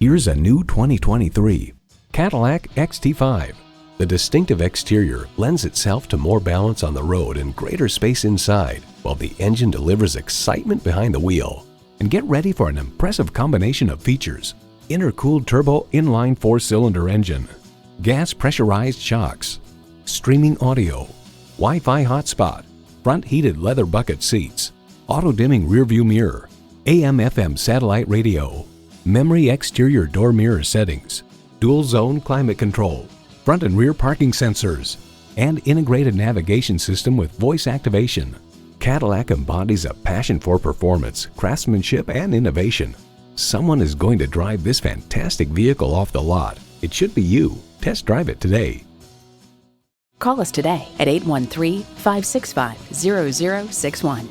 Here's a new 2023 Cadillac XT5. The distinctive exterior lends itself to more balance on the road and greater space inside, while the engine delivers excitement behind the wheel. And get ready for an impressive combination of features: intercooled turbo inline 4-cylinder engine, gas pressurized shocks, streaming audio, Wi-Fi hotspot, front heated leather bucket seats, auto-dimming rearview mirror, AM/FM satellite radio, memory exterior door mirror settings, dual zone climate control, front and rear parking sensors, and integrated navigation system with voice activation. Cadillac embodies a passion for performance, craftsmanship, and innovation. Someone is going to drive this fantastic vehicle off the lot. It should be you. Test drive it today. Call us today at 813-565-0061.